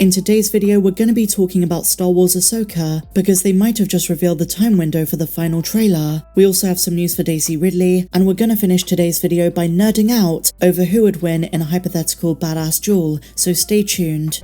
In today's video, we're going to be talking about Star Wars Ahsoka, because they might have just revealed the time window for the final trailer. We also have some news for Daisy Ridley, and we're going to finish today's video by nerding out over who would win in a hypothetical badass duel, so stay tuned.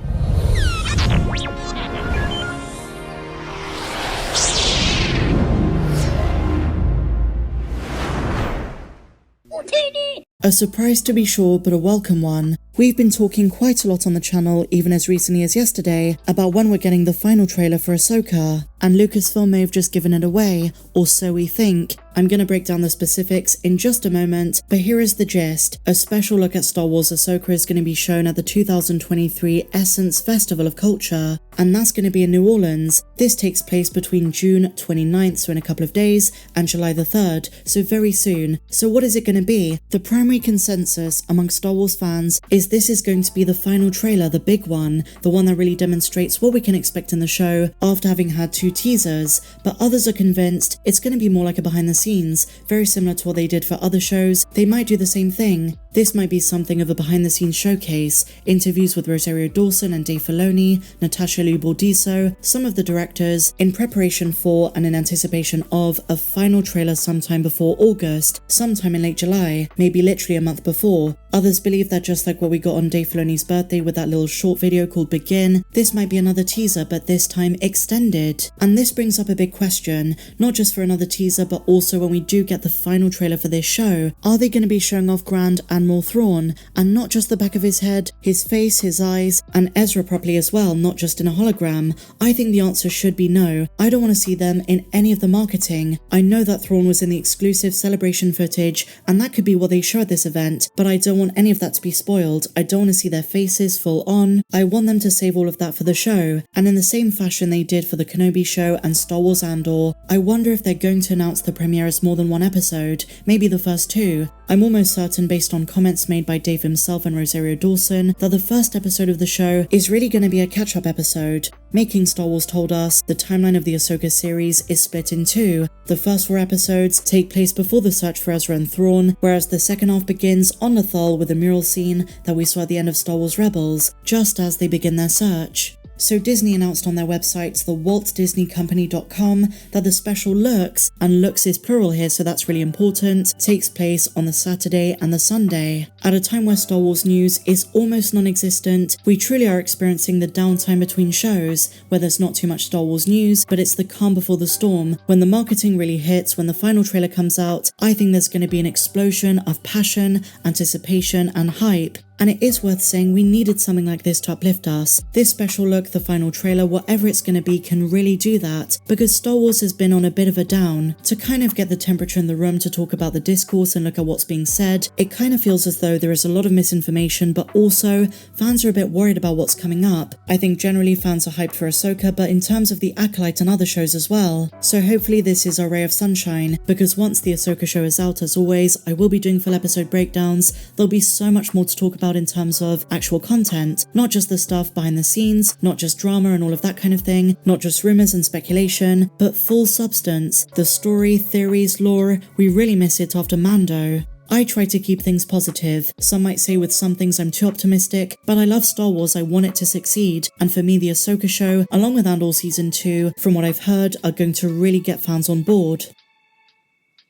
A surprise to be sure, but a welcome one. We've been talking quite a lot on the channel, even as recently as yesterday, about when we're getting the final trailer for Ahsoka, and Lucasfilm may have just given it away, or so we think. I'm going to break down the specifics in just a moment, but here is the gist. A special look at Star Wars Ahsoka is going to be shown at the 2023 Essence Festival of Culture, and that's going to be in New Orleans. This takes place between June 29th, so in a couple of days, and July the 3rd, so very soon. So what is it going to be? The primary consensus among Star Wars fans is this is going to be the final trailer, the big one, the one that really demonstrates what we can expect in the show after having had 2 teasers, but others are convinced it's going to be more like a behind the scenes, very similar to what they did for other shows. They might do the same thing. This might be something of a behind the scenes showcase, interviews with Rosario Dawson and Dave Filoni, Natasha Liu Bordizzo, some of the directors, in preparation for and in anticipation of a final trailer sometime before August, sometime in late July, maybe literally a month before. Others believe that just like what we got on Dave Filoni's birthday with that little short video called Begin, this might be another teaser, but this time extended. And this brings up a big question, not just for another teaser, but also when we do get the final trailer for this show, are they going to be showing off Grand Admiral Thrawn, and not just the back of his head, his face, his eyes, and Ezra properly as well, not just in a hologram? I think the answer should be no. I don't want to see them in any of the marketing. I know that Thrawn was in the exclusive celebration footage, and that could be what they show at this event, but I don't want any of that to be spoiled. I don't want to see their faces full on. I want them to save all of that for the show, and in the same fashion they did for the Kenobi show and Star Wars Andor, I wonder if they're going to announce the premiere as more than one episode, maybe the first 2. I'm almost certain, based on comments made by Dave himself and Rosario Dawson, that the first episode of the show is really going to be a catch-up episode. Making Star Wars told us the timeline of the Ahsoka series is split in 2. The first 4 episodes take place before the search for Ezra and Thrawn, whereas the second half begins on Lothal with the mural scene that we saw at the end of Star Wars Rebels, just as they begin their search. So Disney announced on their website, the WaltDisneyCompany.com, that the special looks, and looks is plural here so that's really important, takes place on the Saturday and the Sunday. At a time where Star Wars news is almost non-existent, we truly are experiencing the downtime between shows, where there's not too much Star Wars news, but it's the calm before the storm. When the marketing really hits, when the final trailer comes out, I think there's going to be an explosion of passion, anticipation, and hype. And it is worth saying we needed something like this to uplift us. This special look, the final trailer, whatever it's going to be, can really do that, because Star Wars has been on a bit of a down. To kind of get the temperature in the room, to talk about the discourse and look at what's being said, it kind of feels as though there is a lot of misinformation, but also fans are a bit worried about what's coming up. I think generally fans are hyped for Ahsoka, but in terms of the Acolyte and other shows as well. So hopefully this is our ray of sunshine, because once the Ahsoka show is out, as always, I will be doing full episode breakdowns. There'll be so much more to talk about in terms of actual content, not just the stuff behind the scenes, not just drama and all of that kind of thing, not just rumors and speculation, but full substance, the story, theories, lore. We really miss it after Mando. I try to keep things positive. Some might say with some things I'm too optimistic, but I love Star Wars, I want it to succeed, and for me the Ahsoka show, along with Andor Season 2, from what I've heard, are going to really get fans on board.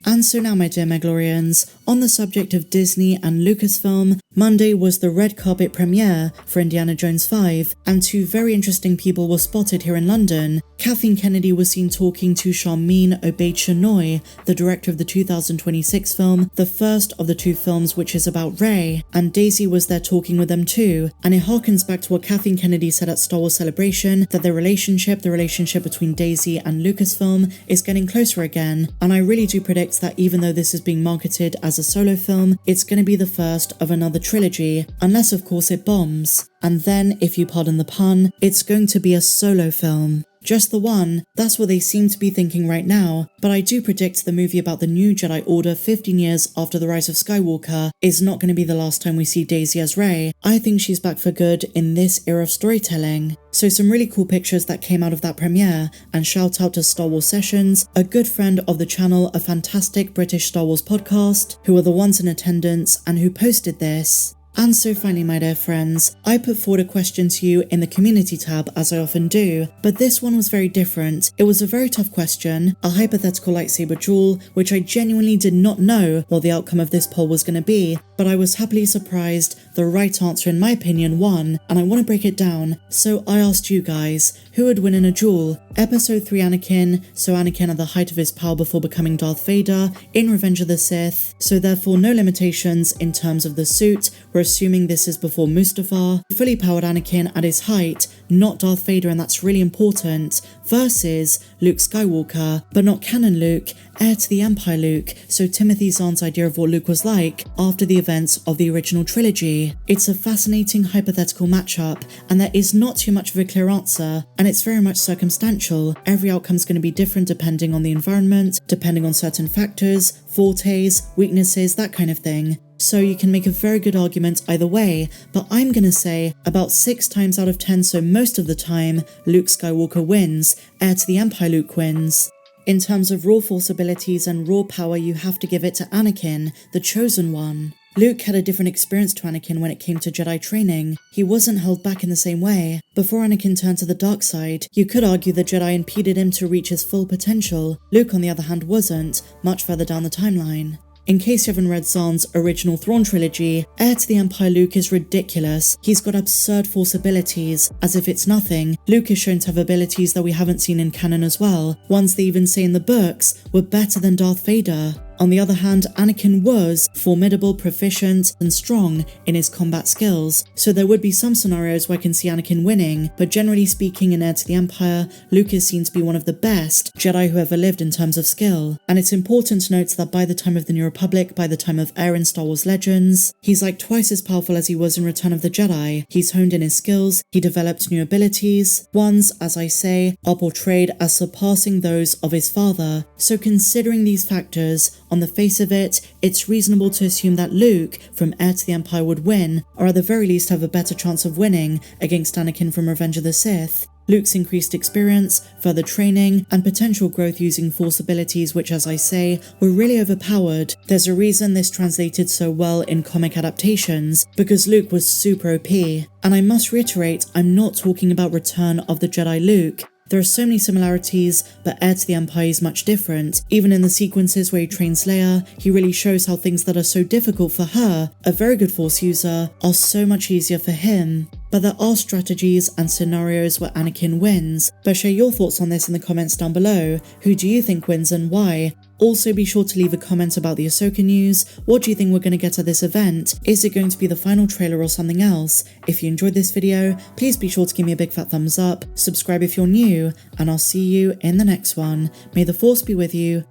And so now, my dear Megalorians, on the subject of Disney and Lucasfilm, Monday was the red carpet premiere for Indiana Jones 5, and 2 very interesting people were spotted here in London. Kathleen Kennedy was seen talking to Sharmeen Obaid Chinoy, the director of the 2026 film, the first of the 2 films which is about Rey, and Daisy was there talking with them too, and it harkens back to what Kathleen Kennedy said at Star Wars Celebration, that the relationship between Daisy and Lucasfilm is getting closer again, and I really do predict that even though this is being marketed as a solo film, it's going to be the first of another trilogy, unless of course it bombs. And then, if you pardon the pun, it's going to be a solo film. Just the one, that's what they seem to be thinking right now, but I do predict the movie about the new Jedi Order 15 years after the rise of Skywalker is not going to be the last time we see Daisy as Rey. I think she's back for good in this era of storytelling. So some really cool pictures that came out of that premiere, and shout out to Star Wars Sessions, a good friend of the channel, a fantastic British Star Wars podcast, who are the ones in attendance and who posted this. And so finally, my dear friends, I put forward a question to you in the community tab, as I often do, but this one was very different. It was a very tough question, a hypothetical lightsaber duel, which I genuinely did not know what the outcome of this poll was going to be, but I was happily surprised. The right answer, in my opinion, won, and I want to break it down. So I asked you guys, who would win in a duel? Episode 3 Anakin, so Anakin at the height of his power before becoming Darth Vader, in Revenge of the Sith, so therefore no limitations in terms of the suit. We're assuming this is before Mustafar. Fully powered Anakin at his height, not Darth Vader, and that's really important, versus Luke Skywalker, but not canon Luke, heir to the Empire Luke, so Timothy Zahn's idea of what Luke was like after the events of the original trilogy. It's a fascinating hypothetical matchup, and there is not too much of a clear answer, and it's very much circumstantial. Every outcome's going to be different depending on the environment, depending on certain factors, fortes, weaknesses, that kind of thing. So you can make a very good argument either way, but I'm gonna say about 6 times out of 10, so most of the time, Luke Skywalker wins, heir to the Empire Luke wins. In terms of raw force abilities and raw power, you have to give it to Anakin, the chosen one. Luke had a different experience to Anakin when it came to Jedi training. He wasn't held back in the same way. Before Anakin turned to the dark side, you could argue the Jedi impeded him to reach his full potential. Luke, on the other hand, wasn't, much further down the timeline. In case you haven't read Zahn's original Thrawn trilogy, heir to the Empire Luke is ridiculous. He's got absurd force abilities. As if it's nothing, Luke is shown to have abilities that we haven't seen in canon as well. Ones they even say in the books were better than Darth Vader. On the other hand, Anakin was formidable, proficient, and strong in his combat skills, so there would be some scenarios where I can see Anakin winning, but generally speaking, in Heir to the Empire, Luke is seen to be one of the best Jedi who ever lived in terms of skill. And it's important to note that by the time of the New Republic, by the time of Heir in Star Wars Legends, he's like twice as powerful as he was in Return of the Jedi. He's honed in his skills, he developed new abilities. Ones, as I say, are portrayed as surpassing those of his father. So considering these factors, on the face of it, it's reasonable to assume that Luke from Heir to the Empire would win, or at the very least have a better chance of winning against Anakin from Revenge of the Sith. Luke's increased experience, further training, and potential growth using force abilities which, as I say, were really overpowered. There's a reason this translated so well in comic adaptations, because Luke was super OP. And I must reiterate, I'm not talking about Return of the Jedi Luke. There are so many similarities, but Heir to the Empire is much different. Even in the sequences where he trains Leia, he really shows how things that are so difficult for her, a very good Force user, are so much easier for him. But there are strategies and scenarios where Anakin wins. But share your thoughts on this in the comments down below. Who do you think wins and why? Also be sure to leave a comment about the Ahsoka news. What do you think we're going to get at this event? Is it going to be the final trailer or something else? If you enjoyed this video, please be sure to give me a big fat thumbs up, subscribe if you're new, and I'll see you in the next one. May the Force be with you,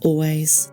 always.